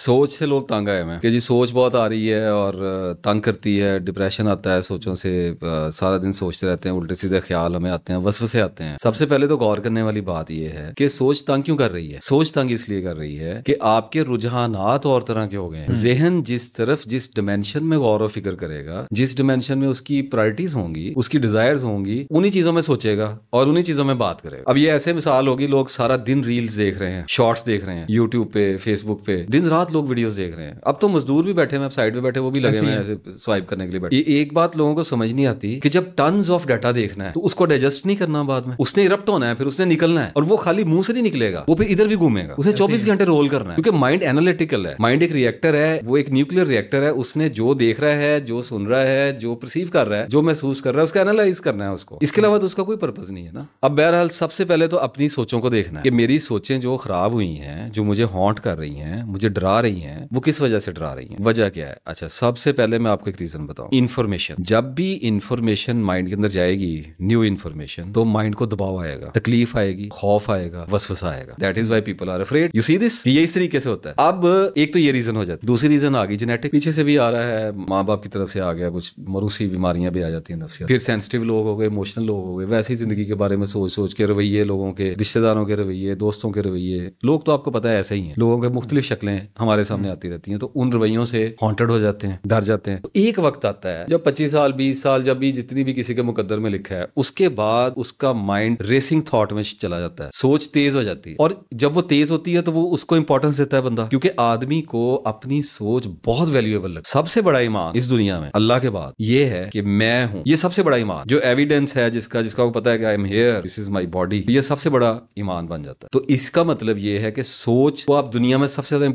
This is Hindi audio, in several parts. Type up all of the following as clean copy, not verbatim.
सोच से लोग तंग आए हैं कि जी सोच बहुत आ रही है और तंग करती है, डिप्रेशन आता है सोचों से। सारा दिन सोचते रहते हैं, उल्टे सीधे ख्याल हमें आते हैं, वसवसे आते हैं। सबसे पहले तो गौर करने वाली बात यह है कि सोच तंग क्यों कर रही है। सोच तंग इसलिए कर रही है कि आपके रुझानात और तरह के हो गए हैं। ज़हन जिस तरफ, जिस डिमेंशन में गौर व फिक्र करेगा, जिस डिमेंशन में उसकी प्रायोरिटीज होंगी, उसकी डिजायर्स होंगी, उन्हीं चीजों में सोचेगा और उन्हीं चीजों में बात करेगा। अब ये ऐसे मिसाल होगी, लोग सारा दिन रील्स देख रहे हैं, शॉर्ट्स देख रहे हैं यूट्यूब पे, फेसबुक पे, दिन रात लोग वीडियोस देख रहे हैं। अब तो मजदूर भी बैठे हैं, साइड में बैठे, वो भी लगे हुए हैं ऐसे स्वाइप करने के लिए बैठे। एक बात लोगों को समझ नहीं आती कि जब टन्स ऑफ डाटा देखना है तो उसको डाइजेस्ट नहीं करना, बाद में उसने इरप्ट होना है, फिर उसने निकलना है, और वो खाली मुंह से नहीं निकलेगा, वो फिर इधर भी घूमेगा। उसे 24 घंटे रोल करना है, क्योंकि माइंड एनालिटिकल है। माइंड एक रिएक्टर है, वो एक न्यूक्लियर रिएक्टर है। उसने जो देख रहा है, जो सुन रहा है, जो परसीव कर रहा है, जो महसूस कर रहा है, उसका एनालाइज करना है उसको। इसके अलावा तो उसका कोई पर्पज नहीं है ना। अब बहरहाल सबसे पहले तो अपनी सोचों को देखना है कि मेरी सोचें जो खराब हुई हैं, जो मुझे हॉन्ट कर रही हैं, मुझे डरा रही हैं, वो किस वजह से डरा रही हैं, वजह क्या है। अच्छा, सबसे पहले मैं आपको एक रीजन बताऊं। इन्फॉर्मेशन, जब भी इन्फॉर्मेशन माइंड के अंदर जाएगी, न्यू इन्फॉर्मेशन, तो माइंड को दबाव आएगा, तकलीफ आएगी, खौफ आएगा, वसवसा आएगा। That is why people are afraid. You see this, ये इस तरीके से होता है। अब एक तो ये रीजन हो जाता है। दूसरी रीजन आ गई जेनेटिक, पीछे से भी आ रहा है, माँ बाप की तरफ से आ गया, कुछ मरूसी बीमारियां भी आ जाती हैं नफ्सियात। फिर सेंसिटिव लोग हो गए, इमोशनल लोग हो गए, वैसी जिंदगी के बारे में सोच सोच के रवैये, लोगों के, रिश्तेदारों के रवैये, दोस्तों के रवैये, लोग तो आपको पता है ऐसे ही हैं। लोगों के मुख्तलिफ शक्लें हमारे सामने आती रहती हैं, तो उन रवैयों से हॉन्टेड हो जाते हैं, डर जाते हैं। तो एक वक्त आता है जब 25 साल 20 साल, जब भी जितनी भी किसी के मुकद्दर में लिखा है, उसके बाद उसका माइंड रेसिंग थॉट में चला जाता है, सोच तेज हो जाती है। और जब वो तेज होती है तो वो उसको इंपॉर्टेंस देता है बंदा, क्योंकि आदमी को अपनी सोच बहुत वैल्यूएबल लगती है। सबसे बड़ा ईमान इस दुनिया में अल्लाह के बाद ये है कि मैं हूं। ये सबसे बड़ा ईमान, जो एविडेंस है, जिसका पता है कि I am here, this is my body, ये सबसे बड़ा ईमान बन जाता है। तो इसका मतलब ये है कि सोच को आप दुनिया में सबसे ज्यादा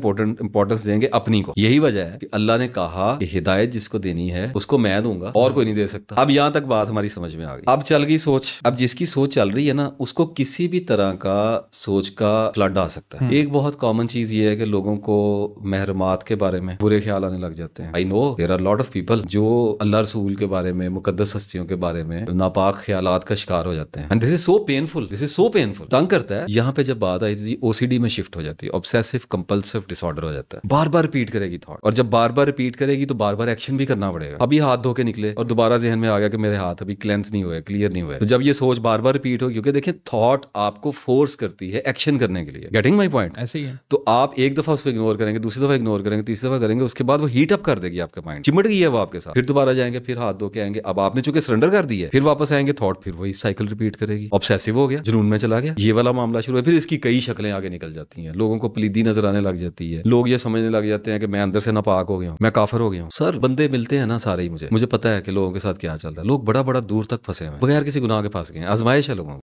इंपॉर्टेंस देंगे अपनी को। यही वजह है कि अल्लाह ने कहा कि हिदायत जिसको देनी है उसको मैं दूंगा, और कोई नहीं दे सकता। अब यहां तक बात हमारी समझ में आ गई। अब चल गई सोच। अब जिसकी सोच चल रही है ना, उसको किसी भी तरह का सोच का फ्लड आ सकता है। एक बहुत कॉमन चीज ये है कि लोगों को महरमात के बारे में बुरे ख्याल आने लग जाते हैं। I know there are lot of people जो अल्लाह रसूल के बारे में, मुकद्दस हस्तियों के बारे में नापाक ख्यालात का शिकार हो जाते हैं। And this is so painful, this is so painful, तंग करता है। यहाँ पे जब बात आई तो ओसीडी में शिफ्ट हो जाती है, ऑब्सेसिव कंपल्सिव डिसऑर्डर हो जाता है। बार बार रिपीट करेगी थॉट, और जब बार बार रिपीट करेगी तो बार बार एक्शन भी करना पड़ेगा। अभी हाथ धो के निकले और दोबारा जहन में आ गया कि मेरे हाथ अभी क्लेंस नहीं हुए, क्लियर नहीं हुए। तो जब ये सोच बार बार रिपीट होगी, क्योंकि देखिए थॉट आपको फोर्स करती है एक्शन करने के लिए। Getting my point? ऐसे ही है। तो आप एक दफा उसको इग्नोर करेंगे, दूसरी दफा इग्नोर करेंगे, तीसरी दफा करेंगे, उसके बाद वो हीट अप कर देगी आपका माइंड। चिमट गई है वो आपके साथ, फिर दोबारा जाएंगे, फिर हाथ धो के आएंगे। अब आपने चूंकि सरेंडर कर दी है, फिर वापस आएंगे, थॉट फिर वही साइकिल रिपीट करेगी। ऑब्सेसिव हो गया, जुनून में चला गया, ये वाला मामला शुरू है। फिर इसकी कई शक्लें आगे निकल जाती हैं, लोगों को पलीदी नजर आने लग जाती है, लोग ये समझने लग जाते हैं कि मैं अंदर से नापाक हो गया हूँ, मैं काफिर हो गया हूँ। सर बंदे मिलते हैं ना सारे ही, मुझे पता है कि लोगों के साथ क्या चल रहा है। लोग बड़ा बड़ा दूर तक फंसे हैं, बगैर किसी गुनाह के फंस गए हैं। आजमाइश है लोगों को।